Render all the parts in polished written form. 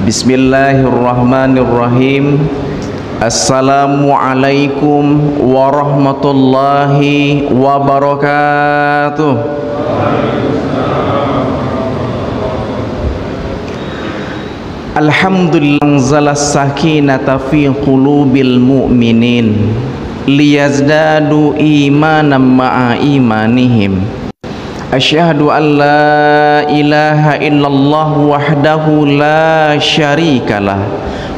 Bismillahirrahmanirrahim. Assalamualaikum warahmatullahi wabarakatuh. Alhamdulillah anzalas sakinata fi qulubil mu'minin liyazdadu imanan ma'a imanihim. Asyhadu an la ilaha illallah wahdahu la syarikalah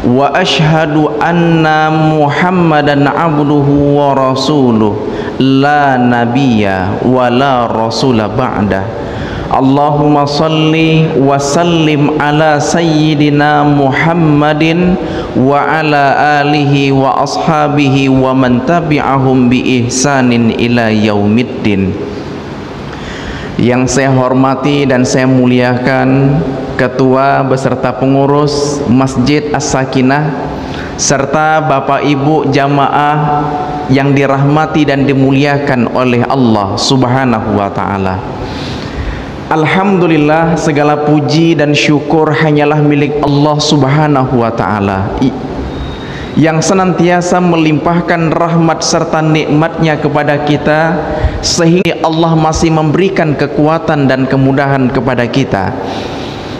wa asyhadu anna Muhammadan abduhu wa rasuluh la nabiyya wa la rasula ba'dah. Allahumma salli wa sallim ala sayyidina Muhammadin wa ala alihi wa ashabihi wa man tabi'ahum bi ihsanin ila yaumiddin. Yang saya hormati dan saya muliakan Ketua beserta pengurus Masjid As-Sakinah serta Bapak Ibu jamaah yang dirahmati dan dimuliakan oleh Allah Subhanahu wa ta'ala. Alhamdulillah, segala puji dan syukur hanyalah milik Allah Subhanahu wa ta'ala yang senantiasa melimpahkan rahmat serta nikmatnya kepada kita, sehingga Allah masih memberikan kekuatan dan kemudahan kepada kita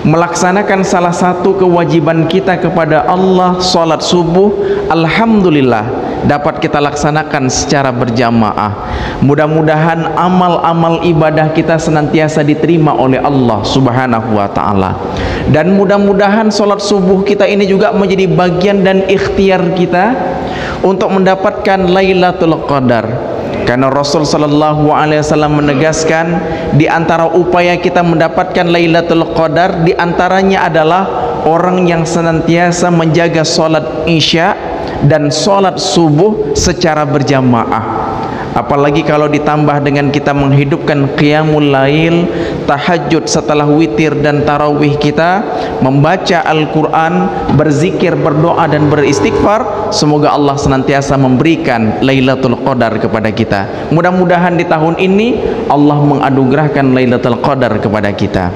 melaksanakan salah satu kewajiban kita kepada Allah, sholat subuh. Alhamdulillah dapat kita laksanakan secara berjamaah. Mudah-mudahan amal-amal ibadah kita senantiasa diterima oleh Allah Subhanahu wa ta'ala, dan mudah-mudahan sholat subuh kita ini juga menjadi bagian dan ikhtiar kita untuk mendapatkan Lailatul Qadar. Karena Rasul sallallahu alaihi wasallam menegaskan di antara upaya kita mendapatkan Lailatul Qadar di antaranya adalah orang yang senantiasa menjaga sholat isya dan sholat subuh secara berjamaah. Apalagi kalau ditambah dengan kita menghidupkan qiyamul lail, tahajud setelah witir dan tarawih kita, membaca Al-Quran, berzikir, berdoa dan beristighfar. Semoga Allah senantiasa memberikan Lailatul Qadar kepada kita. Mudah-mudahan di tahun ini Allah menganugerahkan Lailatul Qadar kepada kita.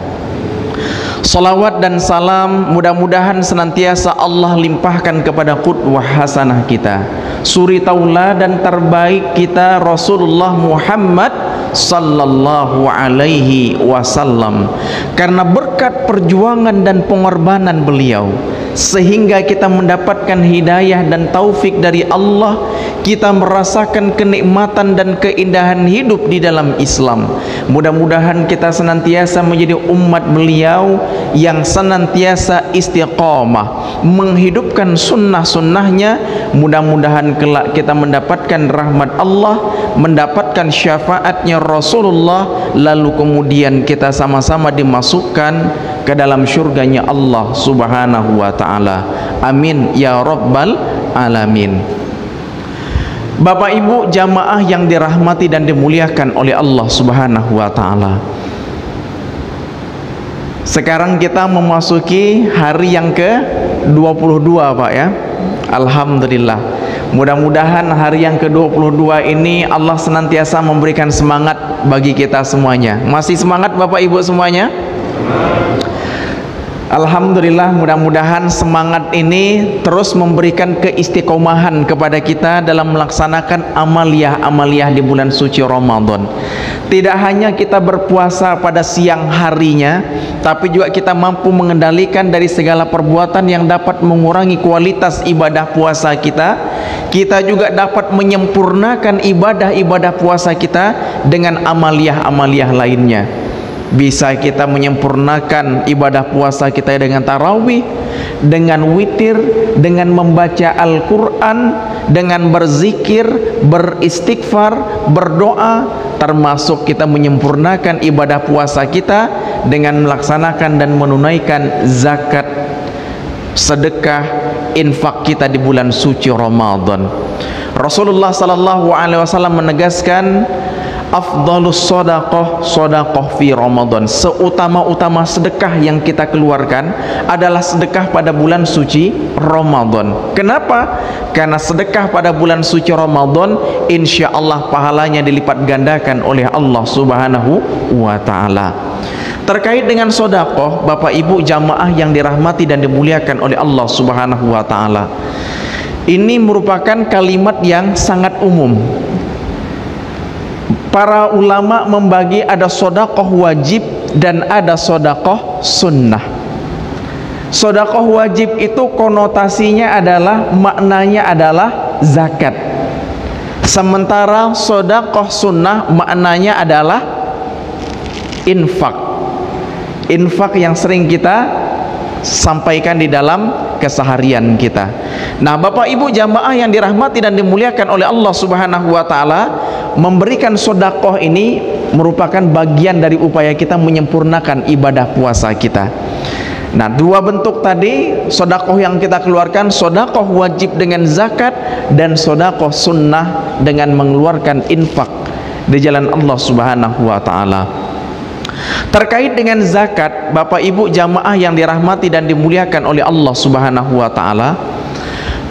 Salawat dan salam mudah-mudahan senantiasa Allah limpahkan kepada qudwah hasanah kita, suri tauladan terbaik kita, Rasulullah Muhammad sallallahu alaihi wasallam. Karena berkat perjuangan dan pengorbanan beliau, sehingga kita mendapatkan hidayah dan taufik dari Allah, kita merasakan kenikmatan dan keindahan hidup di dalam Islam. Mudah-mudahan kita senantiasa menjadi umat beliau yang senantiasa istiqamah menghidupkan sunnah-sunnahnya. Mudah-mudahan kelak kita mendapatkan rahmat Allah, mendapatkan syafaatnya Rasulullah, lalu kemudian kita sama-sama dimasukkan ke dalam syurganya Allah Subhanahu wa ta'ala. Amin ya rabbal alamin. Bapak Ibu jamaah yang dirahmati dan dimuliakan oleh Allah Subhanahu wa ta'ala, sekarang kita memasuki hari yang ke-22 Pak ya. Alhamdulillah. Mudah-mudahan hari yang ke-22 ini Allah senantiasa memberikan semangat bagi kita semuanya. Masih semangat Bapak Ibu semuanya? Alhamdulillah, mudah-mudahan semangat ini terus memberikan keistiqomahan kepada kita dalam melaksanakan amaliyah-amaliyah di bulan suci Ramadan. Tidak hanya kita berpuasa pada siang harinya, tapi juga kita mampu mengendalikan dari segala perbuatan yang dapat mengurangi kualitas ibadah puasa kita. Kita juga dapat menyempurnakan ibadah-ibadah puasa kita dengan amaliyah-amaliyah lainnya. Bisa kita menyempurnakan ibadah puasa kita dengan tarawih, dengan witir, dengan membaca Al-Quran, dengan berzikir, beristighfar, berdoa, termasuk kita menyempurnakan ibadah puasa kita dengan melaksanakan dan menunaikan zakat, sedekah, infak kita di bulan suci Ramadan. Rasulullah sallallahu alaihi wasallam menegaskan, afdhalus shadaqah shadaqah fi Ramadan. Seutama-utama sedekah yang kita keluarkan adalah sedekah pada bulan suci Ramadan. Kenapa? Karena sedekah pada bulan suci Ramadan insya Allah pahalanya dilipat gandakan oleh Allah Subhanahu wa ta'ala. Terkait dengan sodakoh, Bapak Ibu jamaah yang dirahmati dan dimuliakan oleh Allah Subhanahu wa Ta'ala, ini merupakan kalimat yang sangat umum. Para ulama membagi ada sodakoh wajib dan ada sodakoh sunnah. Sodakoh wajib itu konotasinya adalah, maknanya adalah zakat. Sementara sodakoh sunnah maknanya adalah infak. Infak yang sering kita sampaikan di dalam keseharian kita. Nah, Bapak Ibu jamaah yang dirahmati dan dimuliakan oleh Allah Subhanahu wa Ta'ala, memberikan sodakoh ini merupakan bagian dari upaya kita menyempurnakan ibadah puasa kita. Nah, dua bentuk tadi sodakoh yang kita keluarkan, sodakoh wajib dengan zakat dan sodakoh sunnah dengan mengeluarkan infak di jalan Allah Subhanahu wa Ta'ala. Terkait dengan zakat, Bapak Ibu jamaah yang dirahmati dan dimuliakan oleh Allah Subhanahu wa Ta'ala,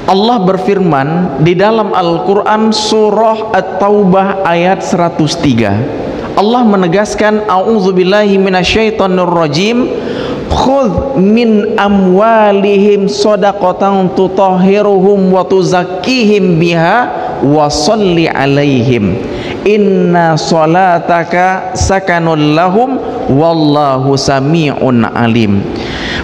Allah berfirman di dalam Al-Quran surah At-Taubah ayat 103. Allah menegaskan, a'udzubillahi minasyaitonirrajim, khudh min amwalihim shadaqatan tutahhiruhum wa tuzakkihim biha wa sholli alaihim inna sholataka sakanul lahum wallahu sami'un alim.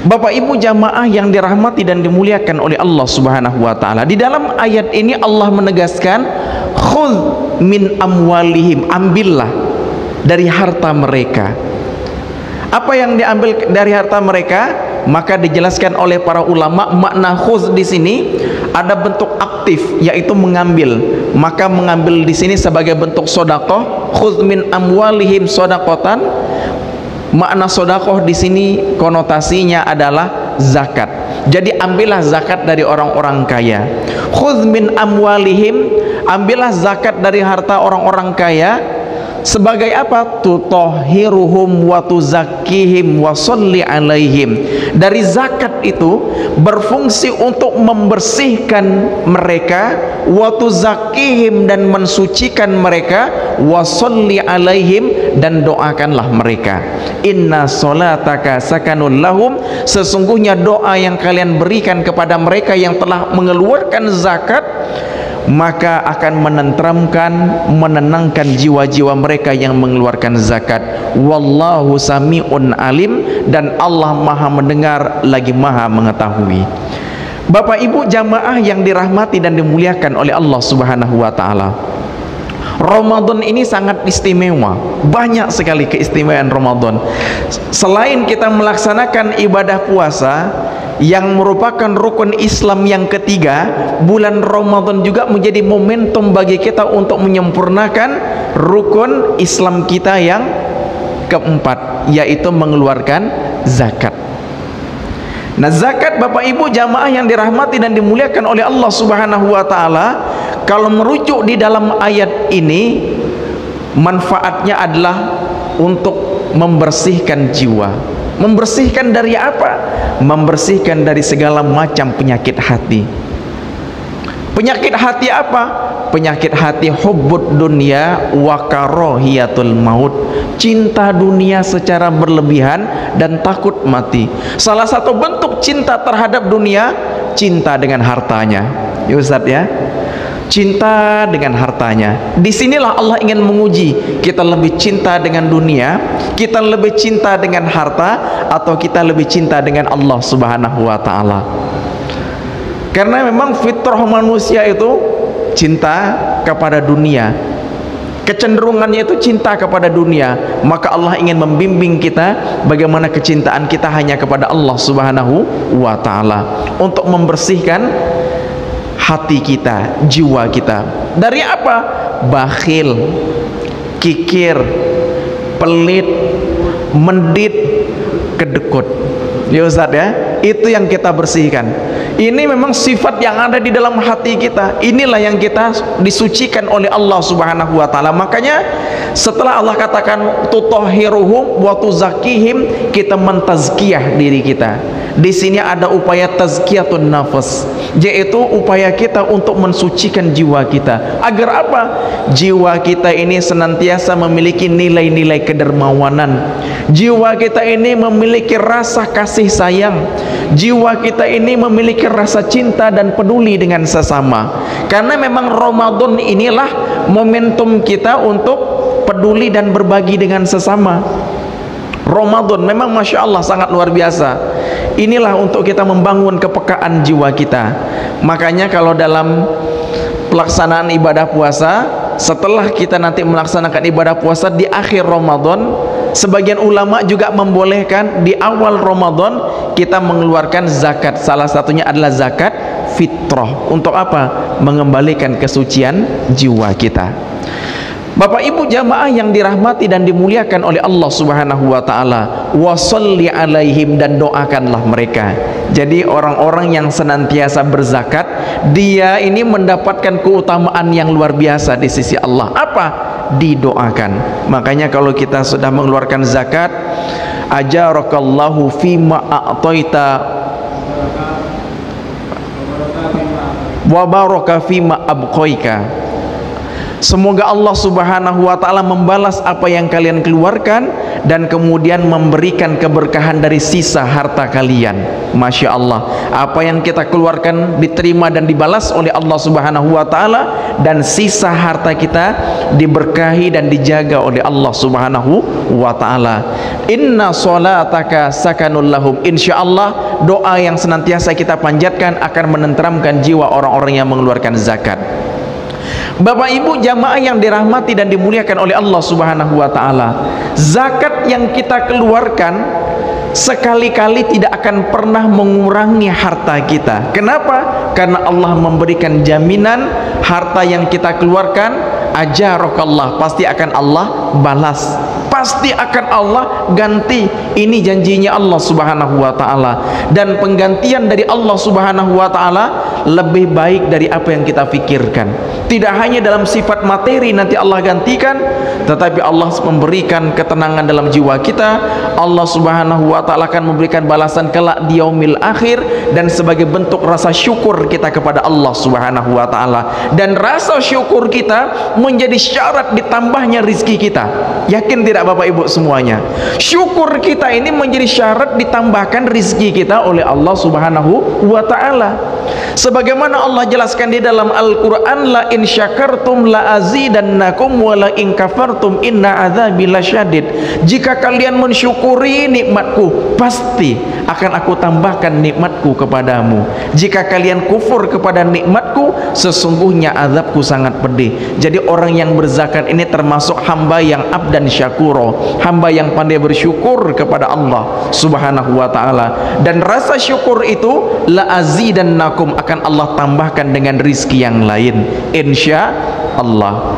Bapak Ibu jamaah yang dirahmati dan dimuliakan oleh Allah Subhanahu wa Ta'ala, di dalam ayat ini Allah menegaskan khudh min amwalihim, ambillah dari harta mereka. Apa yang diambil dari harta mereka? Maka dijelaskan oleh para ulama, makna khudh di sini ada bentuk aktif, yaitu mengambil. Maka mengambil di sini sebagai bentuk sodakoh, khudh min amwalihim sodakotan. Makna sodakoh di sini konotasinya adalah zakat. Jadi ambillah zakat dari orang-orang kaya. Khudh min amwalihim, ambillah zakat dari harta orang-orang kaya. Sebagai apa? Tutahhiruhum wa tuzakkihim wa sholli alaihim. Dari zakat itu berfungsi untuk membersihkan mereka, wa tuzakkihim dan mensucikan mereka, wa sholli alaihim dan doakanlah mereka. Inna sholataka sakanul lahum, sesungguhnya doa yang kalian berikan kepada mereka yang telah mengeluarkan zakat, maka akan menenteramkan, menenangkan jiwa-jiwa mereka yang mengeluarkan zakat. Wallahu sami'un alim, dan Allah maha mendengar lagi maha mengetahui. Bapak Ibu jamaah yang dirahmati dan dimuliakan oleh Allah Subhanahu wa Ta'ala, Ramadan ini sangat istimewa. Banyak sekali keistimewaan Ramadan. Selain kita melaksanakan ibadah puasa yang merupakan rukun Islam yang ketiga, bulan Ramadan juga menjadi momentum bagi kita untuk menyempurnakan rukun Islam kita yang keempat, yaitu mengeluarkan zakat. Nah, zakat Bapak Ibu jamaah yang dirahmati dan dimuliakan oleh Allah Subhanahu wa Ta'ala, kalau merujuk di dalam ayat ini, manfaatnya adalah untuk membersihkan jiwa. Membersihkan dari apa? Membersihkan dari segala macam penyakit hati. Penyakit hati apa? Penyakit hati hubbud dunya wa karahiyatul maut, cinta dunia secara berlebihan dan takut mati. Salah satu bentuk cinta terhadap dunia, cinta dengan hartanya. Ya Ustaz ya, cinta dengan hartanya. Disinilah Allah ingin menguji kita, lebih cinta dengan dunia, kita lebih cinta dengan harta, atau kita lebih cinta dengan Allah Subhanahu wa Ta'ala. Karena memang fitrah manusia itu cinta kepada dunia, kecenderungannya itu cinta kepada dunia. Maka Allah ingin membimbing kita bagaimana kecintaan kita hanya kepada Allah Subhanahu wa Ta'ala, untuk membersihkan hati kita, jiwa kita dari apa? Bakhil, kikir, pelit, mendit, kedekut. Ya Ustaz ya, itu yang kita bersihkan. Ini memang sifat yang ada di dalam hati kita. Inilah yang kita disucikan oleh Allah Subhanahu wa Ta'ala. Makanya setelah Allah katakan tutahhiruhum wa tuzakkihim, kita mentazkiyah diri kita Di sini ada upaya tazkiyatun nafas, yaitu upaya kita untuk mensucikan jiwa kita. Agar apa? Jiwa kita ini senantiasa memiliki nilai-nilai kedermawanan. Jiwa kita ini memiliki rasa kasih sayang. Jiwa kita ini memiliki rasa cinta dan peduli dengan sesama. Karena memang Ramadan inilah momentum kita untuk peduli dan berbagi dengan sesama. Ramadan memang Masya Allah sangat luar biasa. Inilah untuk kita membangun kepekaan jiwa kita. Makanya kalau dalam pelaksanaan ibadah puasa, setelah kita nanti melaksanakan ibadah puasa di akhir Ramadan, sebagian ulama juga membolehkan di awal Ramadan kita mengeluarkan zakat. Salah satunya adalah zakat fitrah. Untuk apa? Mengembalikan kesucian jiwa kita. Bapak Ibu jamaah yang dirahmati dan dimuliakan oleh Allah Subhanahu wa taala, wasalli alaihim, dan doakanlah mereka. Jadi orang-orang yang senantiasa berzakat, dia ini mendapatkan keutamaan yang luar biasa di sisi Allah. Apa? Didoakan. Makanya kalau kita sudah mengeluarkan zakat, ajarakallahu fima a'taita wa baraka fima abqaika. Semoga Allah Subhanahu wa ta'ala membalas apa yang kalian keluarkan dan kemudian memberikan keberkahan dari sisa harta kalian. Masya Allah, apa yang kita keluarkan diterima dan dibalas oleh Allah Subhanahu wa ta'ala, dan sisa harta kita diberkahi dan dijaga oleh Allah Subhanahu wa ta'ala. Inna sholataka sakanul lahum. Insya Allah doa yang senantiasa kita panjatkan akan menenteramkan jiwa orang-orang yang mengeluarkan zakat. Bapak Ibu jamaah yang dirahmati dan dimuliakan oleh Allah Subhanahu wa taala, zakat yang kita keluarkan sekali-kali tidak akan pernah mengurangi harta kita. Kenapa? Karena Allah memberikan jaminan harta yang kita keluarkan, ajarakallah, pasti akan Allah balas, pasti akan Allah ganti. Ini janjinya Allah Subhanahu wa taala, dan penggantian dari Allah Subhanahu wa taala lebih baik dari apa yang kita pikirkan. Tidak hanya dalam sifat materi nanti Allah gantikan, tetapi Allah memberikan ketenangan dalam jiwa kita. Allah Subhanahu wa ta'ala akan memberikan balasan kelak di yaumil akhir, dan sebagai bentuk rasa syukur kita kepada Allah Subhanahu wa ta'ala. Dan rasa syukur kita menjadi syarat ditambahnya rizki kita. Yakin tidak Bapak Ibu semuanya? Syukur kita ini menjadi syarat ditambahkan rizki kita oleh Allah Subhanahu wa ta'ala. Sebagaimana Allah jelaskan di dalam Al-Quran, la in syakartum la azidannakum wa la in kafartum inna azabi lasyadid. Jika kalian mensyukuri nikmatku, pasti akan aku tambahkan nikmatku kepadamu. Jika kalian kufur kepada nikmatku, sesungguhnya azabku sangat pedih. Jadi orang yang berzakat ini termasuk hamba yang abdan syakuro, hamba yang pandai bersyukur kepada Allah Subhanahu wa ta'ala. Dan rasa syukur itu la azidannakum, akan Allah tambahkan dengan rizki yang lain, insya Allah.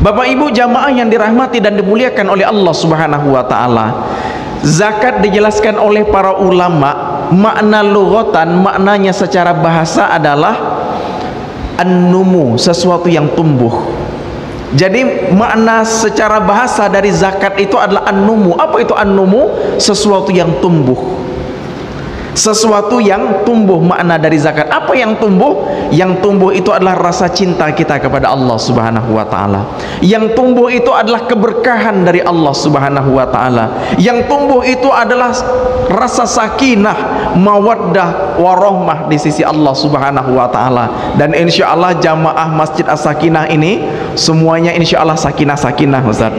Bapak Ibu jamaah yang dirahmati dan dimuliakan oleh Allah Subhanahu wa ta'ala, zakat dijelaskan oleh para ulama, makna lughatan, maknanya secara bahasa adalah an-numu, sesuatu yang tumbuh. Jadi makna secara bahasa dari zakat itu adalah an-numu. Apa itu an-numu? Sesuatu yang tumbuh. Sesuatu yang tumbuh. Makna dari zakat, apa yang tumbuh? Yang tumbuh itu adalah rasa cinta kita kepada Allah Subhanahu wa ta'ala. Yang tumbuh itu adalah keberkahan dari Allah Subhanahu wa ta'ala. Yang tumbuh itu adalah rasa sakinah, mawaddah, warahmah di sisi Allah Subhanahu wa ta'ala. Dan insya Allah jamaah Masjid As-Sakinah ini semuanya insya Allah sakinah-sakinah Ustaz.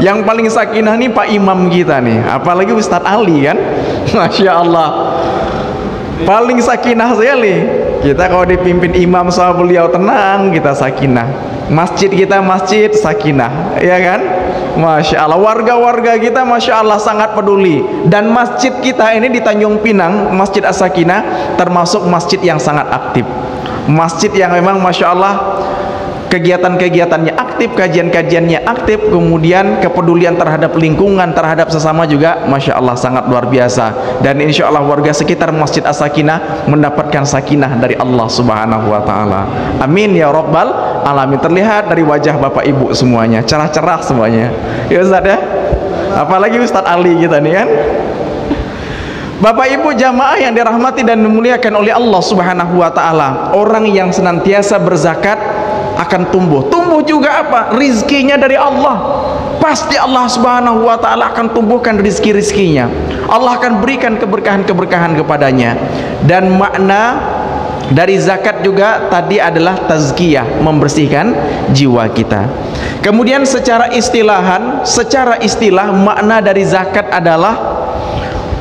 Yang paling sakinah nih Pak Imam kita nih, apalagi Ustadz Ali kan, Masya Allah, paling sakinah sekali. Kita kalau dipimpin imam sama beliau tenang, kita sakinah. Masjid kita masjid sakinah, ya kan? Masya Allah, warga-warga kita Masya Allah sangat peduli. Dan masjid kita ini di Tanjung Pinang, Masjid As-Sakinah, termasuk masjid yang sangat aktif. Masjid yang memang Masya Allah kegiatan-kegiatannya aktif, kajian-kajiannya aktif, kemudian kepedulian terhadap lingkungan, terhadap sesama juga Masya Allah sangat luar biasa. Dan insya Allah warga sekitar Masjid As-Sakinah mendapatkan sakinah dari Allah Subhanahu wa ta'ala. Amin ya Rabbal Alamin. Terlihat dari wajah Bapak Ibu semuanya cerah-cerah semuanya, ya Ustaz ya, apalagi Ustadz Ali kita nih kan. Bapak Ibu jamaah yang dirahmati dan dimuliakan oleh Allah Subhanahu wa taala, orang yang senantiasa berzakat akan tumbuh. Tumbuh juga apa? Rizkinya dari Allah. Pasti Allah Subhanahu wa taala akan tumbuhkan rizki-rizkinya. Allah akan berikan keberkahan-keberkahan kepadanya. Dan makna dari zakat juga tadi adalah tazkiyah, membersihkan jiwa kita. Kemudian secara istilah makna dari zakat adalah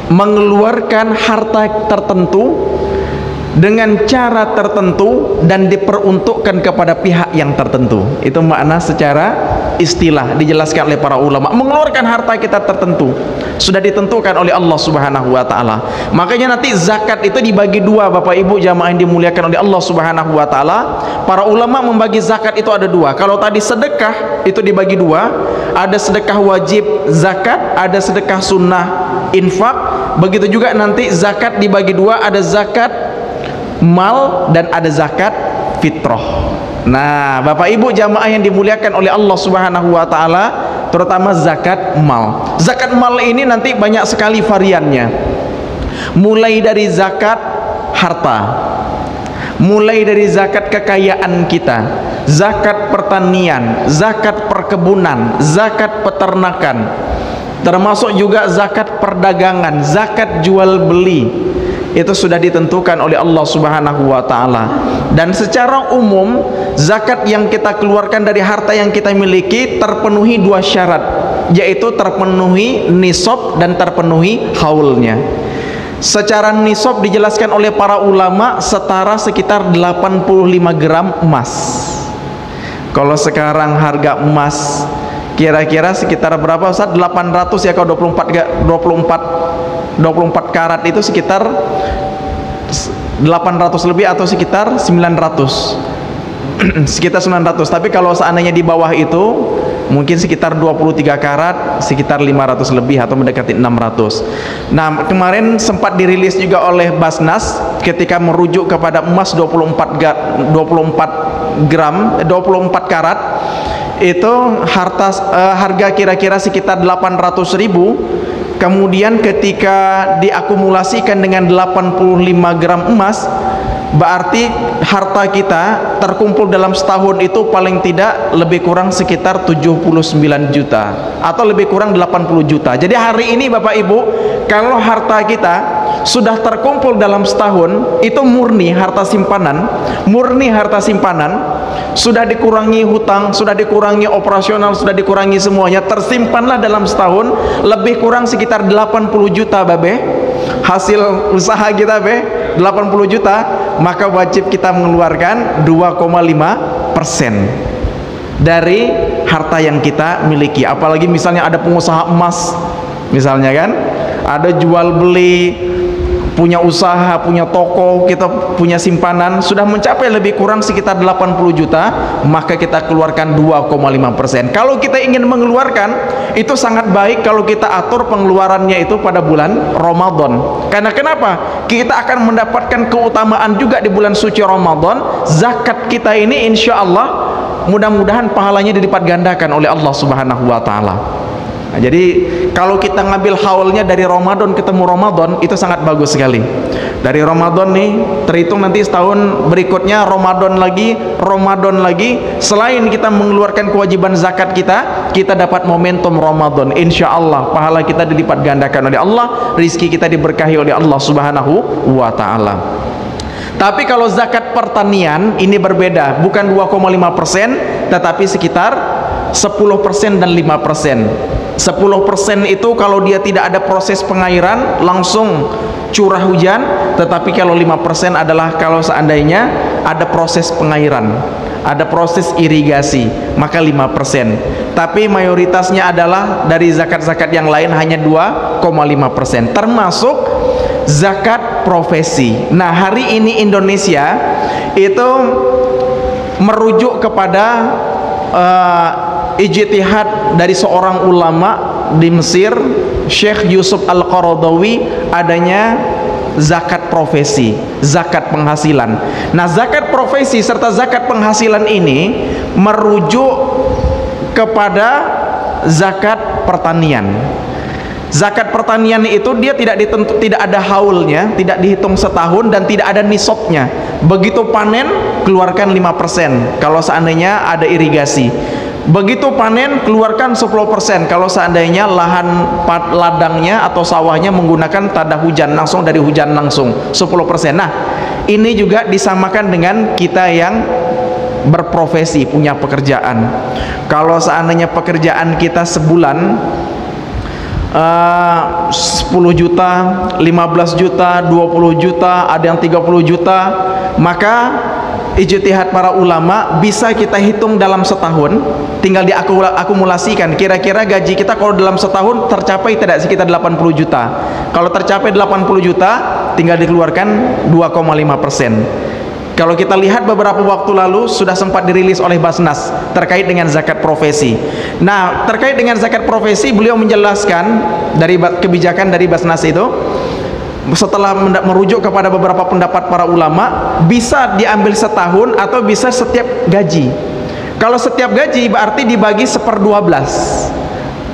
mengeluarkan harta tertentu dengan cara tertentu dan diperuntukkan kepada pihak yang tertentu. Itu makna secara istilah dijelaskan oleh para ulama. Mengeluarkan harta kita tertentu sudah ditentukan oleh Allah Subhanahu wa taala. Makanya nanti zakat itu dibagi dua, Bapak Ibu jamaah yang dimuliakan oleh Allah Subhanahu wa taala. Para ulama membagi zakat itu ada dua. Kalau tadi sedekah itu dibagi dua, ada sedekah wajib zakat, ada sedekah sunnah infak. Begitu juga nanti zakat dibagi dua, ada zakat mal dan ada zakat fitrah. Nah, Bapak Ibu jamaah yang dimuliakan oleh Allah Subhanahu wa taala, terutama zakat mal. Zakat mal ini nanti banyak sekali variannya. Mulai dari zakat harta, mulai dari zakat kekayaan kita, zakat pertanian, zakat perkebunan, zakat peternakan, termasuk juga zakat perdagangan, zakat jual beli. Itu sudah ditentukan oleh Allah Subhanahu wa taala. Dan secara umum zakat yang kita keluarkan dari harta yang kita miliki terpenuhi dua syarat, yaitu terpenuhi nisab dan terpenuhi haulnya. Secara nisab dijelaskan oleh para ulama setara sekitar 85 gram emas. Kalau sekarang harga emas kira-kira sekitar berapa Ustaz? 800 ya, kalau 24 karat itu sekitar 800 lebih atau sekitar 900 sekitar 900. Tapi kalau seandainya di bawah itu mungkin sekitar 23 karat sekitar 500 lebih atau mendekati 600. Nah, kemarin sempat dirilis juga oleh Basnas ketika merujuk kepada emas 24 karat itu harga kira-kira sekitar 800.000. Kemudian ketika diakumulasikan dengan 85 gram emas, berarti harta kita terkumpul dalam setahun itu paling tidak lebih kurang sekitar 79 juta atau lebih kurang 80 juta. Jadi hari ini Bapak Ibu, kalau harta kita sudah terkumpul dalam setahun, itu murni harta simpanan, sudah dikurangi hutang, sudah dikurangi operasional, sudah dikurangi semuanya, tersimpanlah dalam setahun lebih kurang sekitar 80 juta Babe. Hasil usaha kita 80 juta, maka wajib kita mengeluarkan 2,5% dari harta yang kita miliki. Apalagi misalnya ada pengusaha emas misalnya kan, ada jual beli, punya usaha, punya toko, kita punya simpanan sudah mencapai lebih kurang sekitar 80 juta, maka kita keluarkan 2,5%. Kalau kita ingin mengeluarkan, itu sangat baik kalau kita atur pengeluarannya itu pada bulan Ramadan. Karena kenapa? Kita akan mendapatkan keutamaan juga di bulan suci Ramadan. Zakat kita ini insya Allah mudah-mudahan pahalanya dilipat gandakan oleh Allah Subhanahu wa taala. Nah, jadi kalau kita ngambil haulnya dari Ramadan ketemu Ramadan, itu sangat bagus sekali. Dari Ramadan nih terhitung nanti setahun berikutnya Ramadan lagi. Selain kita mengeluarkan kewajiban zakat kita dapat momentum Ramadan. Insya Allah pahala kita dilipat gandakan oleh Allah, rizki kita diberkahi oleh Allah Subhanahu wa taala. Tapi kalau zakat pertanian ini berbeda, bukan 2,5%, tetapi sekitar 10% dan 5%. 10% itu kalau dia tidak ada proses pengairan langsung curah hujan, tetapi kalau 5% adalah kalau seandainya ada proses pengairan, ada proses irigasi, maka 5%. Tapi mayoritasnya adalah dari zakat-zakat yang lain hanya 2,5%, termasuk zakat profesi. Nah, hari ini Indonesia itu merujuk kepada ijtihad dari seorang ulama di Mesir, Syekh Yusuf Al-Qaradawi, adanya zakat profesi, zakat penghasilan. Nah, zakat profesi serta zakat penghasilan ini merujuk kepada zakat pertanian. Zakat pertanian itu dia tidak ada haulnya, tidak dihitung setahun dan tidak ada nisabnya. Begitu panen keluarkan 5% kalau seandainya ada irigasi. Begitu panen keluarkan 10% kalau seandainya lahan ladangnya atau sawahnya menggunakan tanda hujan, langsung dari hujan langsung 10%. Nah, ini juga disamakan dengan kita yang berprofesi, punya pekerjaan. Kalau seandainya pekerjaan kita sebulan 10 juta, 15 juta, 20 juta, ada yang 30 juta, maka ijtihad para ulama bisa kita hitung dalam setahun, tinggal diakumulasikan kira-kira gaji kita kalau dalam setahun tercapai tidak sekitar 80 juta. Kalau tercapai 80 juta tinggal dikeluarkan 2,5%. Kalau kita lihat beberapa waktu lalu sudah sempat dirilis oleh Basnas terkait dengan zakat profesi. Nah, terkait dengan zakat profesi beliau menjelaskan dari kebijakan dari Basnas itu, setelah merujuk kepada beberapa pendapat para ulama, bisa diambil setahun atau bisa setiap gaji. Kalau setiap gaji berarti dibagi 1/12.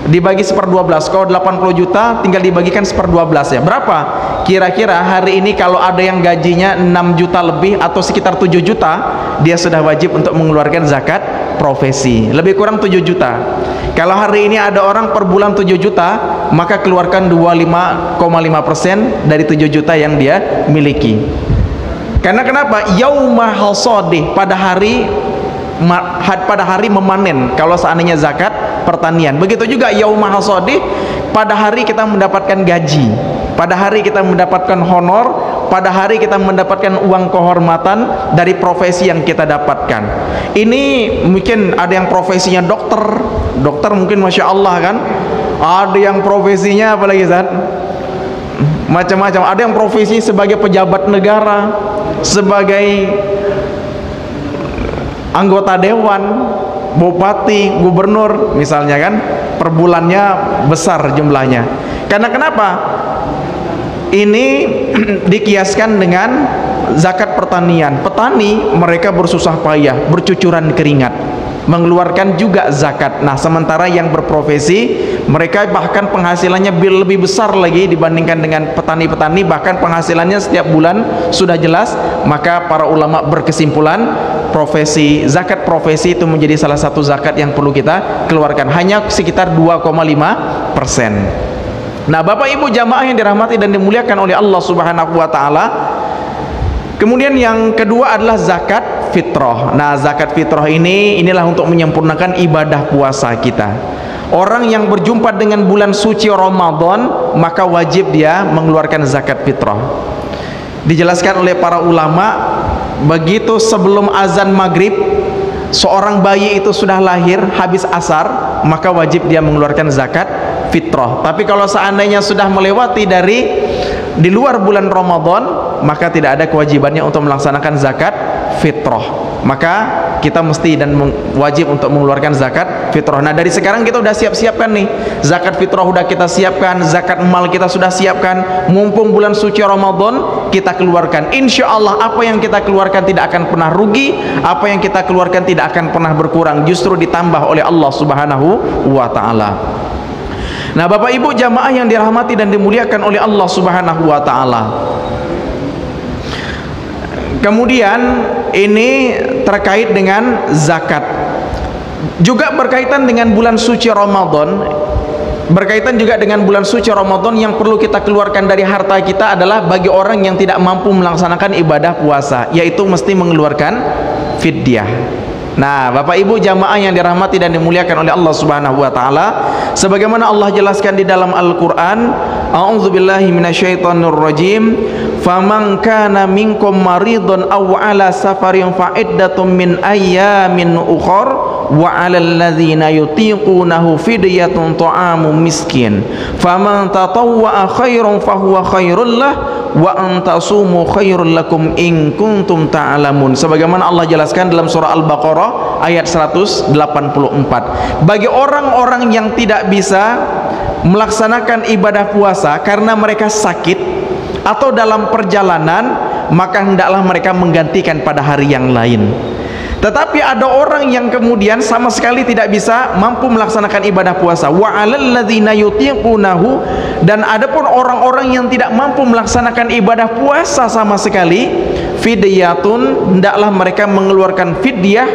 Dibagi 1/12. Kalau 80 juta tinggal dibagikan 1/12 ya. Berapa? Kira-kira hari ini kalau ada yang gajinya 6 juta lebih atau sekitar 7 juta, dia sudah wajib untuk mengeluarkan zakat profesi. Lebih kurang 7 juta. Kalau hari ini ada orang per bulan 7 juta, maka keluarkan 25,5% dari 7 juta yang dia miliki. Karena kenapa? Yauma hasadih, pada hari memanen kalau seandainya zakat pertanian. Begitu juga yauma hasadih, pada hari kita mendapatkan gaji, pada hari kita mendapatkan honor, pada hari kita mendapatkan uang kehormatan dari profesi yang kita dapatkan. Ini mungkin ada yang profesinya dokter mungkin masya Allah kan, ada yang profesinya apalagi Zat? Macam-macam. Ada yang profesi sebagai pejabat negara, sebagai anggota dewan, bupati, gubernur misalnya kan, per bulannya besar jumlahnya. Karena kenapa? Ini dikiaskan dengan zakat pertanian. Petani mereka bersusah payah, bercucuran keringat, mengeluarkan juga zakat. Nah, sementara yang berprofesi mereka bahkan penghasilannya lebih besar lagi dibandingkan dengan petani-petani, bahkan penghasilannya setiap bulan sudah jelas. Maka para ulama berkesimpulan profesi, zakat profesi itu menjadi salah satu zakat yang perlu kita keluarkan, hanya sekitar 2,5%. Nah, Bapak Ibu jamaah yang dirahmati dan dimuliakan oleh Allah Subhanahu wa taala, kemudian yang kedua adalah zakat fitrah. Nah, zakat fitrah inilah untuk menyempurnakan ibadah puasa kita. Orang yang berjumpa dengan bulan suci Ramadan, maka wajib dia mengeluarkan zakat fitrah. Dijelaskan oleh para ulama, begitu sebelum azan maghrib seorang bayi itu sudah lahir, habis asar, maka wajib dia mengeluarkan zakat fitrah. Tapi kalau seandainya sudah melewati di luar bulan Ramadan, maka tidak ada kewajibannya untuk melaksanakan zakat fitrah. Maka kita mesti dan wajib untuk mengeluarkan zakat fitrah. Nah, dari sekarang kita udah siap-siapkan nih, zakat fitrah udah kita siapkan, zakat mal kita sudah siapkan. Mumpung bulan suci Ramadan, kita keluarkan. Insya Allah apa yang kita keluarkan tidak akan pernah rugi, apa yang kita keluarkan tidak akan pernah berkurang, justru ditambah oleh Allah Subhanahu wa taala. Nah, Bapak Ibu jamaah yang dirahmati dan dimuliakan oleh Allah Subhanahu wa taala, kemudian ini terkait dengan zakat, juga berkaitan dengan bulan suci Ramadan. Berkaitan juga dengan bulan suci Ramadan, yang perlu kita keluarkan dari harta kita adalah bagi orang yang tidak mampu melaksanakan ibadah puasa, yaitu mesti mengeluarkan fidyah. Nah, Bapak Ibu jamaah yang dirahmati dan dimuliakan oleh Allah Subhanahu wa taala, sebagaimana Allah jelaskan di dalam Al-Qur'an, a'udzubillahi minasyaitonirrajim, faman kana minkum maridun aw ala safarin fa iddatum min ayyamin ukhra wa 'alal ladzina yutiqunahu fidyatun ta'amu miskin faman tatawwa'a khairan fahuwa khairul lah wa antasumu khairul lakum in kuntum ta'lamun. Sebagaimana Allah jelaskan dalam surah Al-Baqarah ayat 184. Bagi orang-orang yang tidak bisa melaksanakan ibadah puasa karena mereka sakit atau dalam perjalanan, maka hendaklah mereka menggantikan pada hari yang lain. Tetapi ada orang yang kemudian sama sekali tidak bisa mampu melaksanakan ibadah puasa. Wa 'alal ladzina yutiqunahu, dan adapun orang-orang yang tidak mampu melaksanakan ibadah puasa sama sekali, fidyatun, hendaklah mereka mengeluarkan fidyah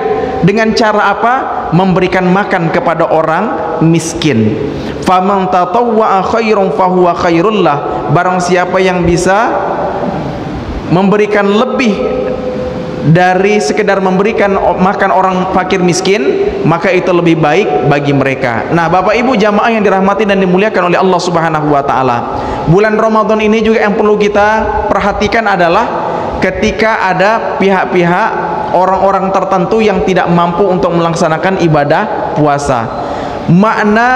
dengan cara apa? Memberikan makan kepada orang miskin. Faman tatawwa'a khairan fahuwa khairul lah. Barang siapa yang bisa memberikan lebih dari sekedar memberikan makan orang fakir miskin, maka itu lebih baik bagi mereka. Nah, Bapak Ibu jamaah yang dirahmati dan dimuliakan oleh Allah Subhanahu wa taala, bulan Ramadan ini juga yang perlu kita perhatikan adalah ketika ada pihak-pihak orang-orang tertentu yang tidak mampu untuk melaksanakan ibadah puasa. Makna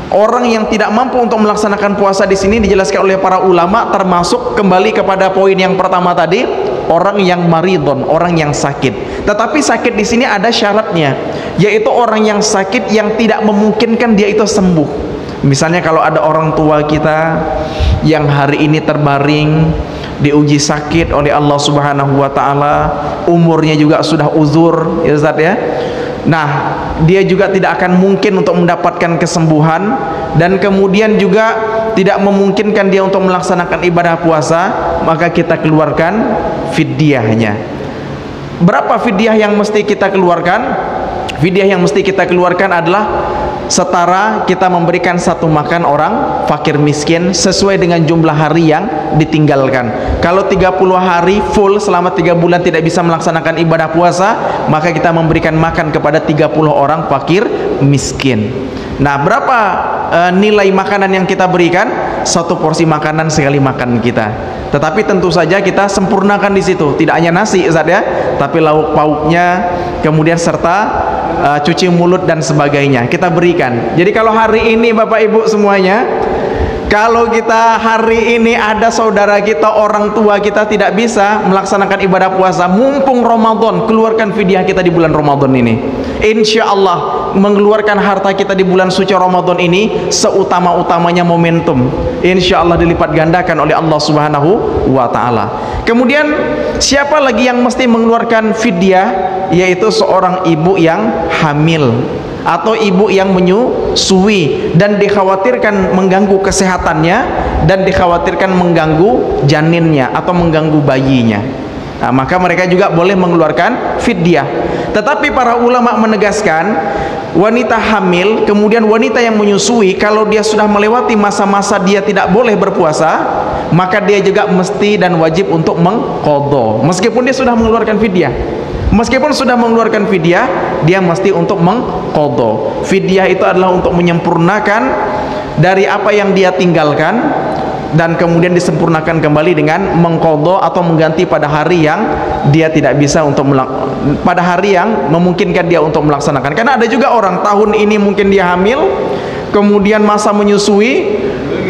orang yang tidak mampu untuk melaksanakan puasa di sini dijelaskan oleh para ulama, termasuk kembali kepada poin yang pertama tadi, orang yang maridon, orang yang sakit. Tetapi sakit di sini ada syaratnya, yaitu orang yang sakit yang tidak memungkinkan dia itu sembuh. Misalnya kalau ada orang tua kita yang hari ini terbaring, diuji sakit oleh Allah Subhanahu wa taala, umurnya juga sudah uzur, ya Ustaz ya. Nah, dia juga tidak akan mungkin untuk mendapatkan kesembuhan, dan kemudian juga tidak memungkinkan dia untuk melaksanakan ibadah puasa, maka kita keluarkan fidyahnya. Berapa fidyah yang mesti kita keluarkan? Fidyah yang mesti kita keluarkan adalah setara kita memberikan satu makan orang fakir miskin sesuai dengan jumlah hari yang ditinggalkan. Kalau 30 hari full selama 3 bulan tidak bisa melaksanakan ibadah puasa, maka kita memberikan makan kepada 30 orang fakir miskin. Nah, berapa nilai makanan yang kita berikan? Satu porsi makanan sekali makan kita. Tetapi tentu saja kita sempurnakan di situ, tidak hanya nasi Ustaz ya, tapi lauk pauknya, kemudian serta cuci mulut dan sebagainya kita berikan. Jadi kalau hari ini Bapak Ibu semuanya, kalau kita hari ini ada saudara kita, orang tua kita tidak bisa melaksanakan ibadah puasa, mumpung Ramadan, keluarkan fidyah kita di bulan Ramadan ini. Insya Allah mengeluarkan harta kita di bulan suci Ramadan ini seutama-utamanya momentum, insya Allah dilipat gandakan oleh Allah Subhanahu wa ta'ala. Kemudian siapa lagi yang mesti mengeluarkan fidyah? Yaitu seorang ibu yang hamil atau ibu yang menyusui dan dikhawatirkan mengganggu kesehatannya dan dikhawatirkan mengganggu janinnya atau mengganggu bayinya. Nah, maka mereka juga boleh mengeluarkan fidyah. Tetapi para ulama menegaskan, wanita hamil kemudian wanita yang menyusui, kalau dia sudah melewati masa-masa dia tidak boleh berpuasa, maka dia juga mesti dan wajib untuk mengqadha meskipun dia sudah mengeluarkan fidyah. Meskipun sudah mengeluarkan fidyah, dia mesti untuk mengqadha. Fidyah itu adalah untuk menyempurnakan dari apa yang dia tinggalkan, dan kemudian disempurnakan kembali dengan mengqadha atau mengganti pada hari yang dia tidak bisa untuk pada hari yang memungkinkan dia untuk melaksanakan. Karena ada juga orang tahun ini mungkin dia hamil, kemudian masa menyusui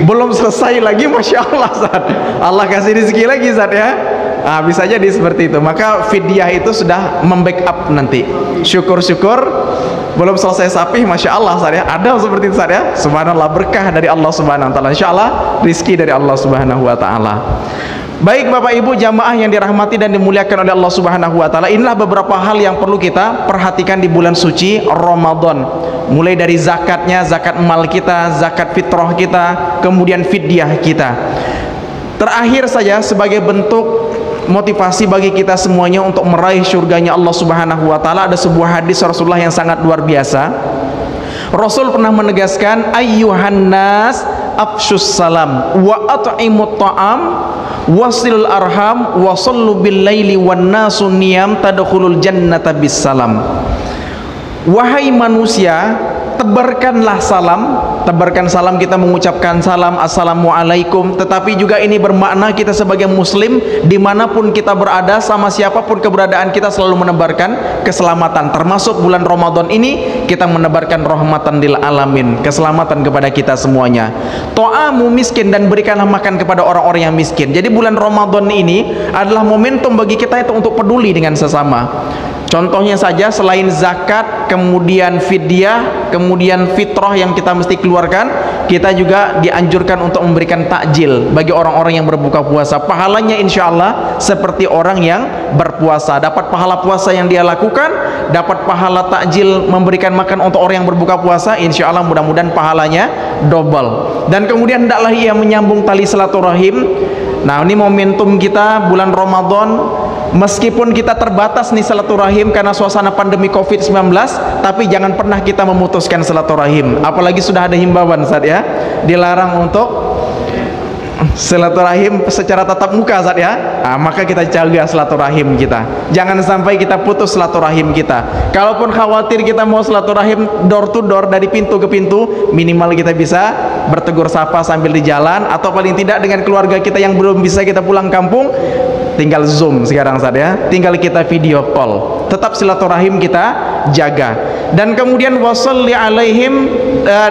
belum selesai lagi, Masya Allah Zat. Allah kasih rezeki lagi Zat ya. Nah, bisa jadi seperti itu. Maka fidyah itu sudah membackup nanti. Syukur-syukur belum selesai sapi, Masya Allah Zat ya. Ada seperti itu Zat ya. Subhanallah, berkah dari Allah Subhanahu wa ta'ala. Insya Allah rizki dari Allah Subhanahu wa ta'ala. Baik Bapak Ibu jamaah yang dirahmati dan dimuliakan oleh Allah Subhanahu wa ta'ala, inilah beberapa hal yang perlu kita perhatikan di bulan suci Ramadan. Mulai dari zakatnya, zakat mal kita, zakat fitrah kita, kemudian fidyah kita. Terakhir saja sebagai bentuk motivasi bagi kita semuanya untuk meraih surganya Allah Subhanahu wa ta'ala, ada sebuah hadis Rasulullah yang sangat luar biasa. Rasul pernah menegaskan, ayyuhan nas afshus salam wa at'imut ta'am wasilul arham wa sallu bil laili wan nasu niyam tadkhulul jannata bis salam. Wahai manusia, tebarkanlah salam. Tebarkan salam, kita mengucapkan salam assalamualaikum, tetapi juga ini bermakna kita sebagai muslim dimanapun kita berada, sama siapapun keberadaan kita selalu menebarkan keselamatan. Termasuk bulan Ramadan ini kita menebarkan rahmatan lil alamin, keselamatan kepada kita semuanya. To'amu miskin, dan berikanlah makan kepada orang-orang yang miskin. Jadi bulan Ramadan ini adalah momentum bagi kita itu untuk peduli dengan sesama. Contohnya saja, selain zakat, kemudian fidyah, kemudian fitrah yang kita mesti keluar dikeluarkan, kita juga dianjurkan untuk memberikan takjil bagi orang-orang yang berbuka puasa. Pahalanya insya Allah seperti orang yang berpuasa, dapat pahala puasa yang dia lakukan, dapat pahala takjil memberikan makan untuk orang yang berbuka puasa. Insya Allah mudah-mudahan pahalanya double. Dan kemudian hendaklah ia menyambung tali silaturahim. Nah, ini momentum kita bulan Ramadan, meskipun kita terbatas nih silaturahim karena suasana pandemi COVID-19, tapi jangan pernah kita memutuskan silaturahim. Apalagi sudah ada himbauan saat ya, dilarang untuk silaturahim secara tatap muka saat ya. Nah, maka kita jaga silaturahim kita. Jangan sampai kita putus silaturahim kita. Kalaupun khawatir kita mau silaturahim door to door, dari pintu ke pintu, minimal kita bisa bertegur sapa sambil di jalan, atau paling tidak dengan keluarga kita yang belum bisa kita pulang kampung, tinggal zoom sekarang saat ya, tinggal kita video call. Tetap silaturahim kita jaga. Dan kemudian wasalli alaihim,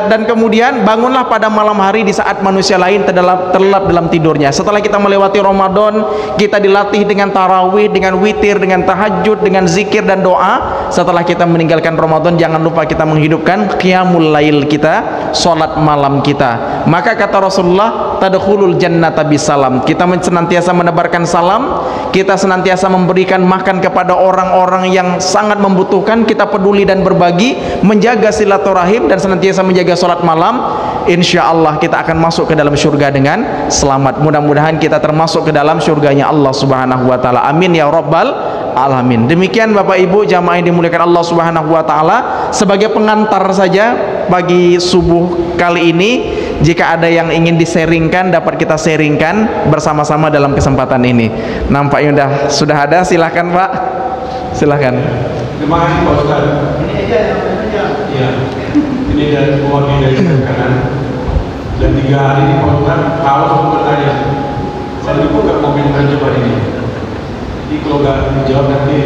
dan kemudian bangunlah pada malam hari di saat manusia lain terlelap dalam tidurnya. Setelah kita melewati Ramadan, kita dilatih dengan tarawih, dengan witir, dengan tahajud, dengan zikir dan doa. Setelah kita meninggalkan Ramadan, jangan lupa kita menghidupkan qiyamul lail kita, salat malam kita. Maka kata Rasulullah, tadkhulul jannata bisalam. Kita senantiasa menebarkan salam, kita senantiasa memberikan makan kepada orang-orang yang sangat membutuhkan, kita peduli dan berbagi, menjaga silaturahim dan senantiasa menjaga salat malam. Insya Allah kita akan masuk ke dalam surga dengan selamat. Mudah-mudahan kita termasuk ke dalam surganya Allah Subhanahu wa taala. Amin ya rabbal alamin. Demikian Bapak Ibu jamaah yang dimuliakan Allah Subhanahu wa taala, sebagai pengantar saja pagi subuh kali ini. Jika ada yang ingin diseringkan, dapat kita seringkan bersama-sama dalam kesempatan ini. Nampaknya sudah ada, silahkan Pak. Silahkan. Terima kasih Pak Ustaz. Ini aja ya. Ini dari mewakili dari kanan. Dan 3 hari ini Pak Ustaz harus bertanya. Saya dibuka komentar coba ini. Jadi kalau nggak dijawab nanti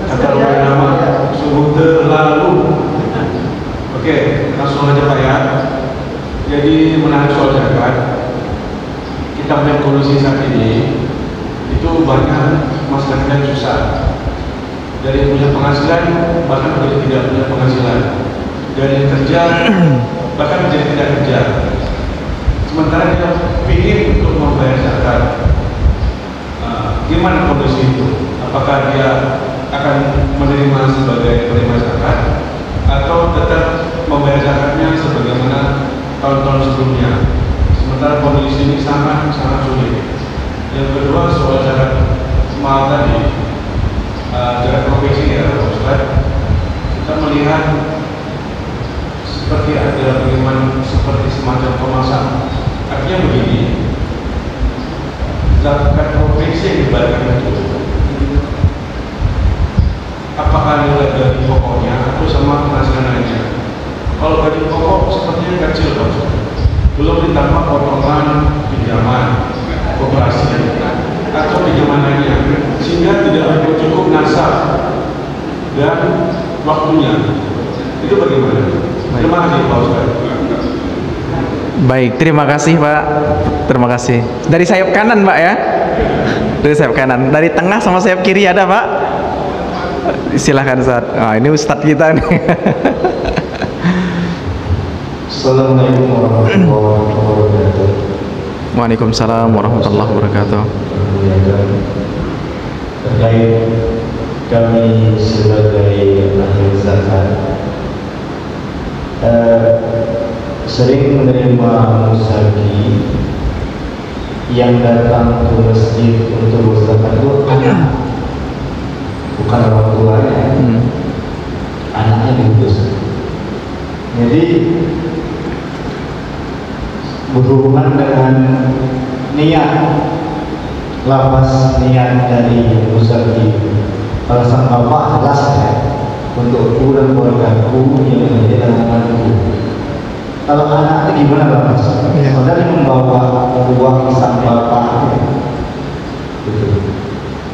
kata luar nama sungguh terlalu. Oke, langsung aja Pak ya. Jadi menarik soal zakat, kita melihat kondisi saat ini itu banyak masyarakat yang susah, dari yang punya penghasilan bahkan menjadi tidak punya penghasilan, dari yang kerja bahkan menjadi tidak kerja. Sementara kita ingin untuk membayar zakat, gimana kondisi itu? Apakah dia akan menerima sebagai penerima zakat atau tetap membayar zakatnya sebagaimana tahun-tahun sebelumnya? Sementara kondisi ini sangat sulit. Yang kedua soal zakat mal tadi, zakat profesi ya Ustaz, kita melihat seperti ada bagaimana seperti semacam kemasan. Artinya begini, zakat profesi yang dibayarkan itu apakah nilai gaji pokoknya atau sama penghasilan lainnya? Kalau gaji pokok sepertinya kecil Pak, belum ditambah potongan pinjaman, koperasi atau pinjaman lainnya, sehingga tidak cukup nasab dan waktunya. Itu bagaimana? Terima kasih Pak Ustaz. Baik, terima kasih Pak. Terima kasih. Dari sayap kanan Pak ya. Dari sayap kanan. Dari tengah sama sayap kiri ada Pak. Silahkan Ustaz. Nah, ini Ustadz kita nih. Assalamualaikum warahmatullahi wabarakatuh. Waalaikumsalam warahmatullahi wabarakatuh. Terkait kami sebagai ahli zakat, sering menerima musaki yang datang ke masjid untuk berzakat itu anak, bukan orang tuanya. Anaknya diutus. Jadi berhubungan dengan niat, lafaz niat dari musaki, alasan bapak jelas ya, untuk ku dan keluargaku yang menjadi tanggunganku. Kalau anaknya gimana lafaz? Saudara membawa uang sang bapak gitu.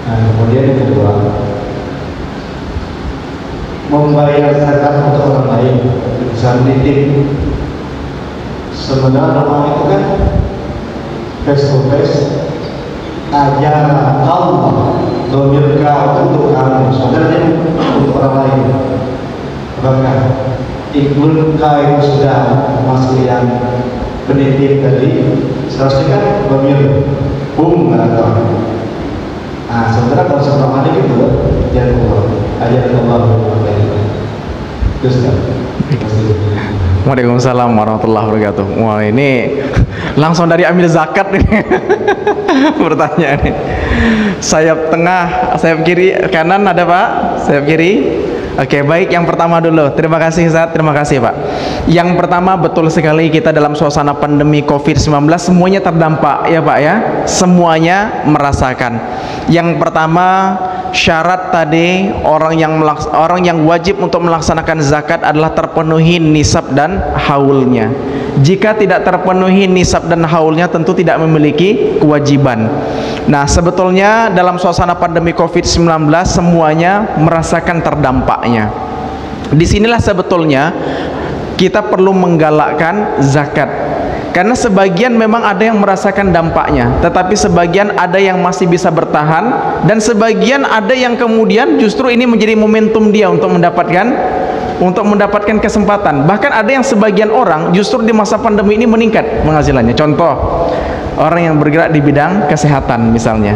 Nah kemudian yang kedua, membayar zakat untuk orang lain, bisa menitip. Sebenarnya orang itu kan face to face, ajaran Allah domirka untuk kamu, sebenarnya untuk orang lain. Bahkan ikhlulka itu sudah termasuk yang penitip tadi, seharusnya kan domir atau nah sementara kalau seorang adik itu ya ayat Allah terus kan. Waalaikumsalam warahmatullahi wabarakatuh. Wah, ini langsung dari ambil zakat nih. Pertanyaan ini. Sayap tengah, sayap kiri, kanan ada Pak? Sayap kiri. Oke, baik, yang pertama dulu. Terima kasih Ustaz, terima kasih Pak. Yang pertama, betul sekali kita dalam suasana pandemi COVID-19 semuanya terdampak ya Pak ya. Semuanya merasakan. Yang pertama, syarat tadi orang yang wajib untuk melaksanakan zakat adalah terpenuhi nisab dan haulnya. Jika tidak terpenuhi nisab dan haulnya tentu tidak memiliki kewajiban. Nah, sebetulnya dalam suasana pandemi COVID-19 semuanya merasakan terdampaknya. Disinilah sebetulnya kita perlu menggalakkan zakat. Karena sebagian memang ada yang merasakan dampaknya, tetapi sebagian ada yang masih bisa bertahan, dan sebagian ada yang kemudian justru ini menjadi momentum dia untuk mendapatkan kesempatan. Bahkan ada yang sebagian orang justru di masa pandemi ini meningkat penghasilannya. Contoh, orang yang bergerak di bidang kesehatan misalnya,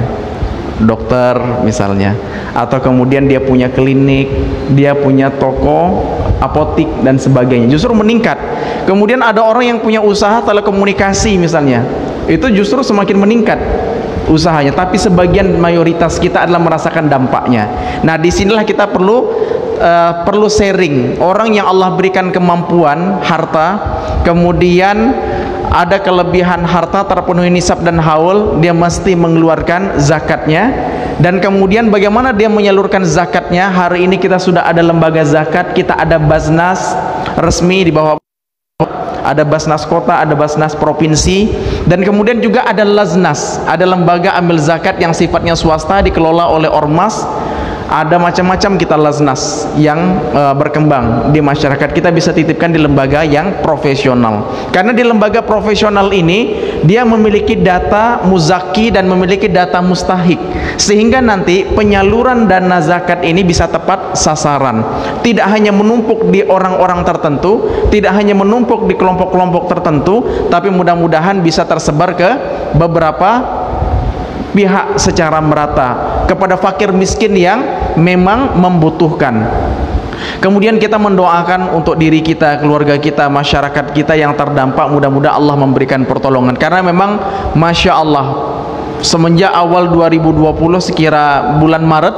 dokter misalnya, atau kemudian dia punya klinik, dia punya toko, apotik dan sebagainya, justru meningkat. Kemudian ada orang yang punya usaha telekomunikasi misalnya, itu justru semakin meningkat usahanya, tapi sebagian mayoritas kita adalah merasakan dampaknya. Nah, disinilah kita perlu sharing. Orang yang Allah berikan kemampuan harta, kemudian ada kelebihan harta, terpenuhi nisab dan haul, dia mesti mengeluarkan zakatnya. Dan kemudian bagaimana dia menyalurkan zakatnya? Hari ini kita sudah ada lembaga zakat, kita ada Basnas resmi di bawah, ada Basnas kota, ada Basnas provinsi, dan kemudian juga ada Laznas, ada lembaga ambil zakat yang sifatnya swasta dikelola oleh ormas. Ada macam-macam kita Laznas yang berkembang di masyarakat. Kita bisa titipkan di lembaga yang profesional, karena di lembaga profesional ini dia memiliki data muzaki dan memiliki data mustahik, sehingga nanti penyaluran dana zakat ini bisa tepat sasaran, tidak hanya menumpuk di orang-orang tertentu, tidak hanya menumpuk di kelompok-kelompok tertentu, tapi mudah-mudahan bisa tersebar ke beberapa pihak secara merata, kepada fakir miskin yang memang membutuhkan. Kemudian kita mendoakan untuk diri kita, keluarga kita, masyarakat kita yang terdampak, mudah-mudahan Allah memberikan pertolongan. Karena memang Masya Allah, semenjak awal 2020 sekira bulan Maret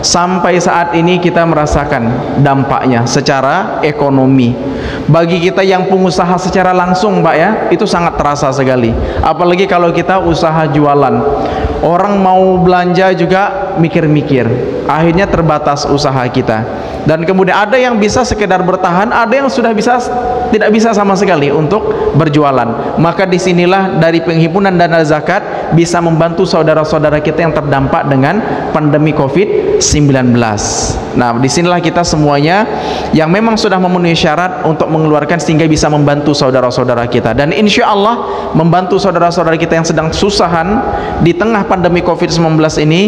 sampai saat ini kita merasakan dampaknya secara ekonomi. Bagi kita yang pengusaha secara langsung Pak ya, itu sangat terasa sekali. Apalagi kalau kita usaha jualan, orang mau belanja juga mikir-mikir, akhirnya terbatas usaha kita. Dan kemudian ada yang bisa sekedar bertahan, ada yang sudah tidak bisa sama sekali untuk berjualan. Maka disinilah dari penghimpunan dana zakat bisa membantu saudara-saudara kita yang terdampak dengan pandemi COVID-19. Nah, disinilah kita semuanya yang memang sudah memenuhi syarat untuk mengeluarkan sehingga bisa membantu saudara-saudara kita, dan insya Allah membantu saudara-saudara kita yang sedang susahan di tengah pandemi COVID-19 ini.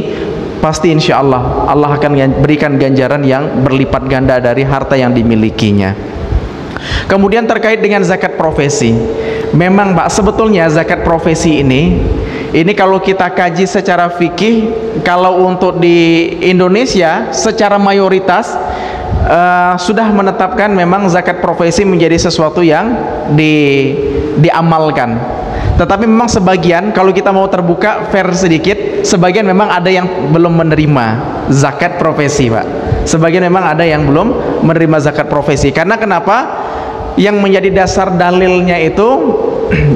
Pasti insya Allah Allah akan berikan ganjaran yang berlipat ganda dari harta yang dimilikinya. Kemudian terkait dengan zakat profesi, memang Pak, sebetulnya zakat profesi ini kalau kita kaji secara fikih, kalau untuk di Indonesia secara mayoritas sudah menetapkan memang zakat profesi menjadi sesuatu yang diamalkan. Tetapi memang sebagian, kalau kita mau terbuka fair sedikit, sebagian memang ada yang belum menerima zakat profesi Pak. Sebagian memang ada yang belum menerima zakat profesi. Karena kenapa? Yang menjadi dasar dalilnya itu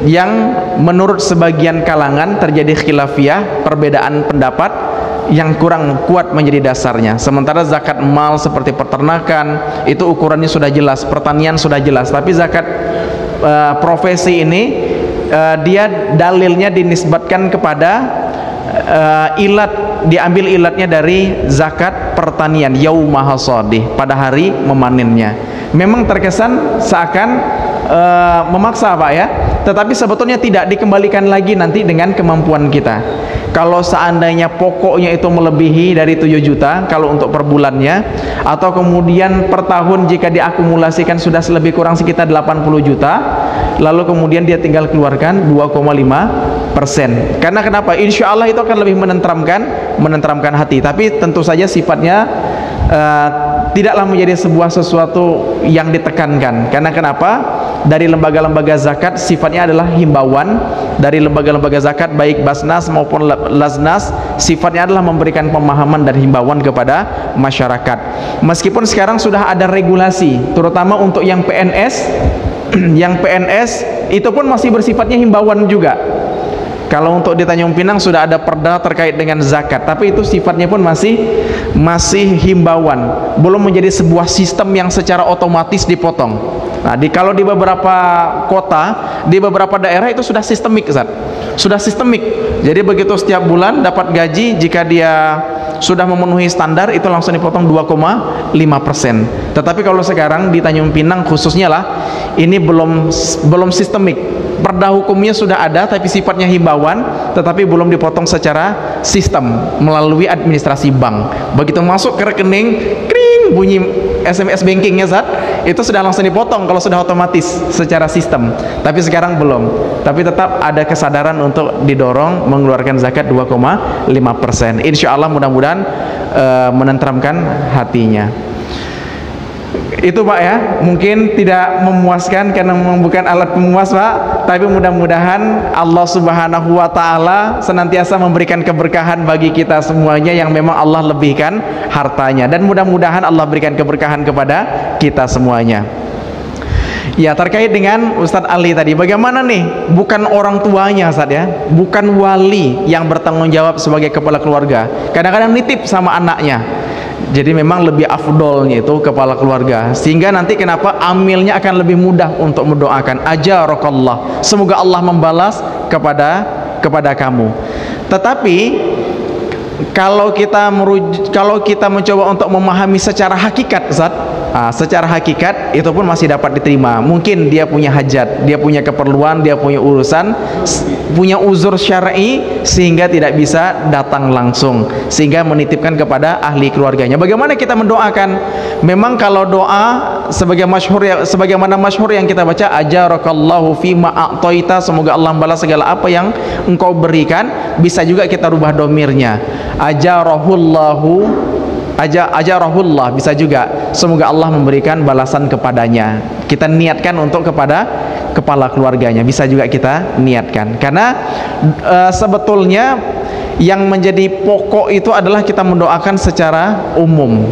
yang menurut sebagian kalangan terjadi khilafiyah, perbedaan pendapat yang kurang kuat menjadi dasarnya. Sementara zakat mal seperti peternakan itu ukurannya sudah jelas, pertanian sudah jelas. Tapi zakat profesi ini dia dalilnya dinisbatkan kepada diambil ilatnya dari zakat pertanian, yauma hasadih, pada hari memanennya. Memang terkesan seakan memaksa Pak ya, tetapi sebetulnya tidak, dikembalikan lagi nanti dengan kemampuan kita. Kalau seandainya pokoknya itu melebihi dari 7 juta kalau untuk per bulannya, atau kemudian per tahun jika diakumulasikan sudah lebih kurang sekitar 80 juta, lalu kemudian dia tinggal keluarkan 2,5%. Karena kenapa? Insya Allah itu akan lebih menenteramkan hati. Tapi tentu saja sifatnya tidaklah menjadi sebuah sesuatu yang ditekankan. Karena kenapa? Dari lembaga-lembaga zakat sifatnya adalah himbauan. Dari lembaga-lembaga zakat baik Basnas maupun Laznas sifatnya adalah memberikan pemahaman dan himbauan kepada masyarakat. Meskipun sekarang sudah ada regulasi, terutama untuk yang PNS, yang PNS itu pun masih bersifatnya himbauan juga. Kalau untuk di Tanjung Pinang sudah ada perda terkait dengan zakat, tapi itu sifatnya pun masih himbauan, belum menjadi sebuah sistem yang secara otomatis dipotong. Nah, kalau di beberapa kota, di beberapa daerah itu sudah sistemik, Ustaz. Sudah sistemik. Jadi begitu setiap bulan dapat gaji, jika dia sudah memenuhi standar itu langsung dipotong 2,5%. Tetapi kalau sekarang di Tanjung Pinang khususnya lah, ini belum sistemik. Perda hukumnya sudah ada tapi sifatnya himbauan, tetapi belum dipotong secara sistem melalui administrasi bank. Begitu masuk ke rekening, kring, bunyi SMS bankingnya, Zat, itu sudah langsung dipotong kalau sudah otomatis secara sistem. Tapi sekarang belum. Tapi tetap ada kesadaran untuk didorong mengeluarkan zakat 2,5%. Insya Allah mudah-mudahan menenteramkan hatinya. Itu Pak ya, mungkin tidak memuaskan karena memang bukan alat pemuas Pak, tapi mudah-mudahan Allah Subhanahu wa Ta'ala senantiasa memberikan keberkahan bagi kita semuanya yang memang Allah lebihkan hartanya, dan mudah-mudahan Allah berikan keberkahan kepada kita semuanya. Ya, terkait dengan Ustadz Ali tadi, bagaimana nih, bukan orang tuanya Ustadz ya, bukan wali yang bertanggung jawab sebagai kepala keluarga, kadang-kadang nitip sama anaknya. Jadi memang lebih afdolnya itu kepala keluarga, sehingga nanti kenapa amilnya akan lebih mudah untuk mendoakan, ajarakallah, semoga Allah membalas kepada kamu. Tetapi kalau kita mencoba untuk memahami secara hakikat, Ustaz, secara hakikat itu pun masih dapat diterima. Mungkin dia punya hajat, dia punya keperluan, dia punya urusan, punya uzur syar'i sehingga tidak bisa datang langsung, sehingga menitipkan kepada ahli keluarganya. Bagaimana kita mendoakan? Memang kalau doa sebagaimana masyhur yang kita baca, ajarakallahu fima a'taita, semoga Allah membalas segala apa yang engkau berikan, bisa juga kita rubah domirnya, ajarahullah, bisa juga semoga Allah memberikan balasan kepadanya. Kita niatkan untuk kepada kepala keluarganya, bisa juga kita niatkan. Karena sebetulnya yang menjadi pokok itu adalah kita mendoakan secara umum,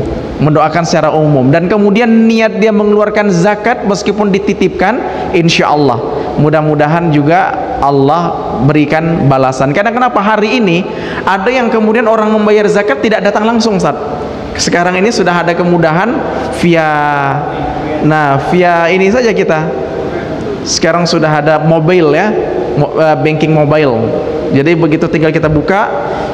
dan kemudian niat dia mengeluarkan zakat meskipun dititipkan, insya Allah mudah-mudahan juga Allah berikan balasan. Karena kenapa hari ini ada yang kemudian orang membayar zakat tidak datang langsung, Ustaz. Sekarang ini sudah ada kemudahan via ini saja, kita sekarang sudah ada mobile ya, banking mobile. Jadi begitu tinggal kita buka,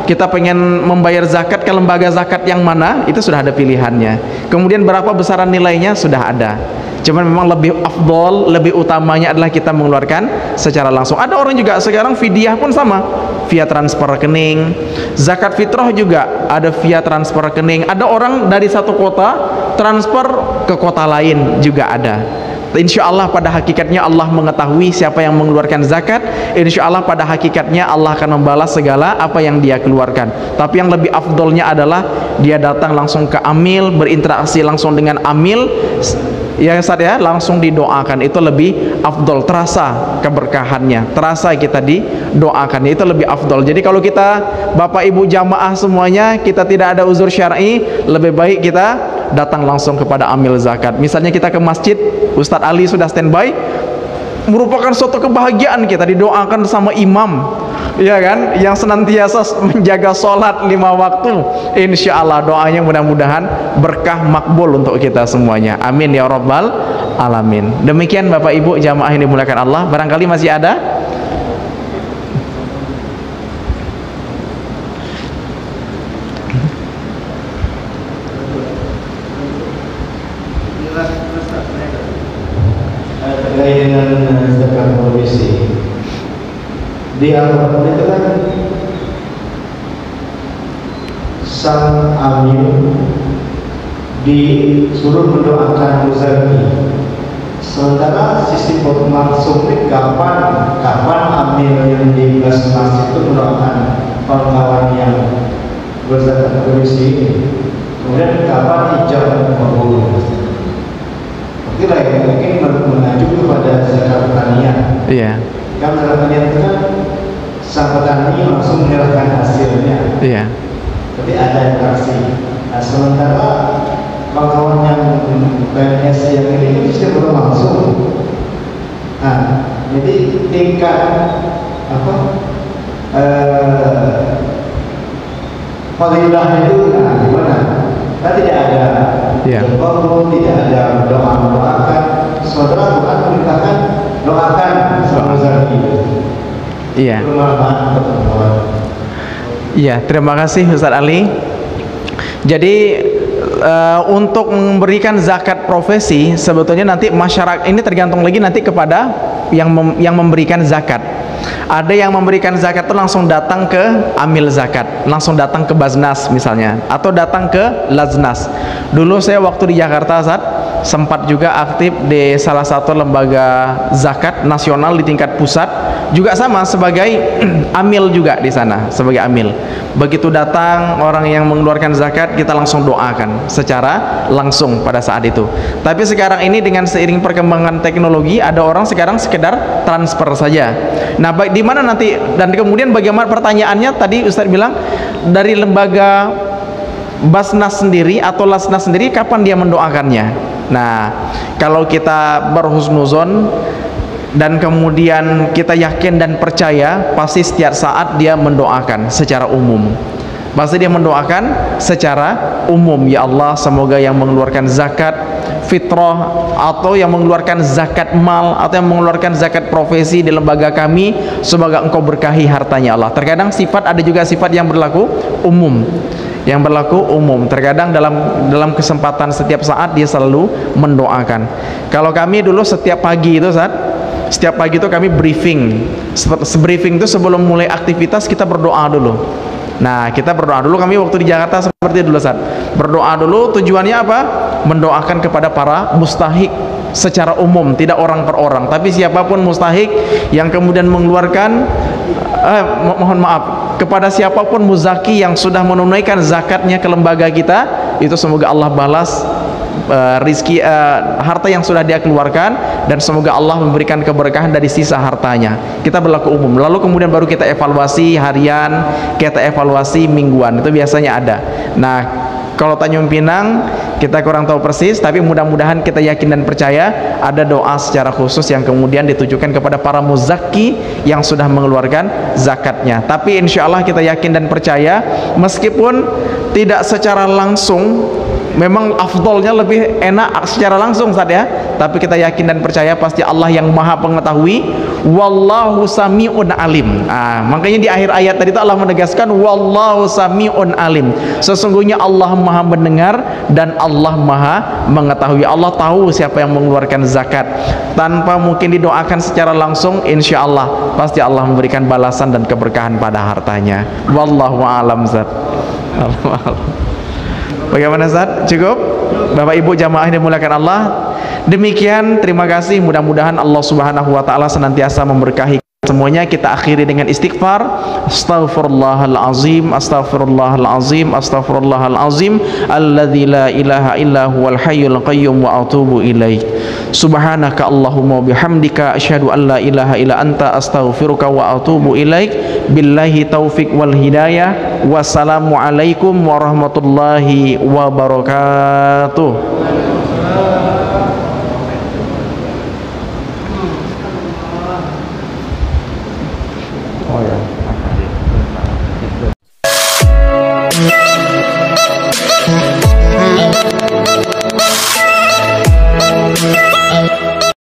kita pengen membayar zakat ke lembaga zakat yang mana, itu sudah ada pilihannya. Kemudian berapa besaran nilainya sudah ada. Cuman memang lebih afdol, lebih utamanya adalah kita mengeluarkan secara langsung. Ada orang juga sekarang fidyah pun sama, via transfer rekening. Zakat fitrah juga ada via transfer rekening. Ada orang dari satu kota transfer ke kota lain juga ada. Insya Allah pada hakikatnya Allah mengetahui siapa yang mengeluarkan zakat. Insya Allah pada hakikatnya Allah akan membalas segala apa yang dia keluarkan. Tapi yang lebih afdolnya adalah dia datang langsung ke amil, berinteraksi langsung dengan amil, ya Ustaz ya, langsung didoakan. Itu lebih afdol, terasa keberkahannya, terasa kita didoakannya, itu lebih afdol. Jadi kalau kita Bapak Ibu jamaah semuanya, kita tidak ada uzur syar'i, lebih baik kita datang langsung kepada amil zakat. Misalnya kita ke masjid, Ustadz Ali sudah standby, merupakan suatu kebahagiaan kita didoakan sama imam, ya kan, yang senantiasa menjaga sholat 5 waktu. Insya Allah doanya mudah-mudahan berkah makbul untuk kita semuanya. Amin ya rabbal alamin. Demikian Bapak Ibu jamaah yang dimuliakan Allah. Barangkali masih ada? Terkait dengan zakat provisi di Al-Quran itu kan sang amil disuruh mendoakan muzaki, sementara sisi langsung ini kapan amil yang di Basnas itu mendoakan kawan-kawan yang berzakat komisi ini, kemudian kapan ijab kabul. Berarti lain mungkin mengacu kepada zakat pertanian. Iya. Kan zakat pertanian itu kan sang petani langsung menyerahkan hasilnya. Iya. Berarti ada interaksi. Nah, sementara kawan-kawan yang PNS yang ini bisa langsung. Nah, jadi tingkat fadilahnya itu gimana? Kan tidak ada doa, tidak ada doakan. Saudara Quran memerintahkan doakan sama Zaki. Iya. Iya, terima kasih Ustaz Ali. Jadi untuk memberikan zakat profesi sebetulnya nanti masyarakat ini tergantung lagi nanti kepada yang memberikan zakat. Ada yang memberikan zakat itu langsung datang ke amil zakat, langsung datang ke Basnas misalnya, atau datang ke Laznas. Dulu saya waktu di Jakarta sempat juga aktif di salah satu lembaga zakat nasional di tingkat pusat, juga sama sebagai amil juga di sana, sebagai amil. Begitu datang orang yang mengeluarkan zakat, kita langsung doakan secara langsung pada saat itu. Tapi sekarang ini dengan seiring perkembangan teknologi, ada orang sekarang sekedar transfer saja. Nah, di mana nanti, dan kemudian bagaimana pertanyaannya tadi Ustaz bilang dari lembaga Basnas sendiri atau Lasnas sendiri kapan dia mendoakannya? Nah, kalau kita berhusnuzon dan kemudian kita yakin dan percaya, pasti setiap saat dia mendoakan secara umum. Pasti dia mendoakan secara umum, ya Allah, semoga yang mengeluarkan zakat fitrah atau yang mengeluarkan zakat mal atau yang mengeluarkan zakat profesi di lembaga kami, semoga engkau berkahi hartanya Allah. Terkadang ada juga sifat yang berlaku umum. Yang berlaku umum, terkadang dalam kesempatan setiap saat dia selalu mendoakan. Kalau kami dulu setiap pagi itu setiap pagi itu kami briefing. Briefing itu sebelum mulai aktivitas kita berdoa dulu. Nah, kita berdoa dulu, kami waktu di Jakarta seperti dulu berdoa dulu, tujuannya apa? Mendoakan kepada para mustahik secara umum, tidak orang per orang, tapi siapapun mustahik yang kemudian mengeluarkan mohon maaf, kepada siapapun muzaki yang sudah menunaikan zakatnya ke lembaga kita, itu semoga Allah balas rizki harta yang sudah dia keluarkan, dan semoga Allah memberikan keberkahan dari sisa hartanya. Kita berlaku umum, lalu kemudian baru kita evaluasi harian, kita evaluasi mingguan, itu biasanya ada. Nah, kalau Tanjung Pinang kita kurang tahu persis, tapi mudah-mudahan kita yakin dan percaya ada doa secara khusus yang kemudian ditujukan kepada para muzaki yang sudah mengeluarkan zakatnya. Tapi insya Allah kita yakin dan percaya, meskipun tidak secara langsung, memang afdolnya lebih enak secara langsung ya, tapi kita yakin dan percaya pasti Allah yang maha pengetahui, wallahu sami'un alim. Makanya di akhir ayat tadi itu Allah menegaskan wallahu sami'un alim, sesungguhnya Allah maha mendengar dan Allah maha mengetahui. Allah tahu siapa yang mengeluarkan zakat tanpa mungkin didoakan secara langsung, insya Allah pasti Allah memberikan balasan dan keberkahan pada hartanya. Wallahu a'lam. Bagaimana Ustaz? Cukup? Bapak Ibu jamaah yang dimuliakan Allah, demikian, terima kasih. Mudah-mudahan Allah Subhanahu wa taala senantiasa memberkahi semuanya. Kita akhiri dengan istighfar. Astaghfirullahalazim, astaghfirullahalazim, astaghfirullahalazim, alladzi la ilaha illa huwal hayyul qayyum wa atubu ilaih. Subhanaka Allahumma bihamdika asyhadu an la ilaha illa anta astaghfiruka wa atubu ilaik. Billahi taufik wal hidayah. Wassalamu alaikum warahmatullahi wabarakatuh. Oh ya.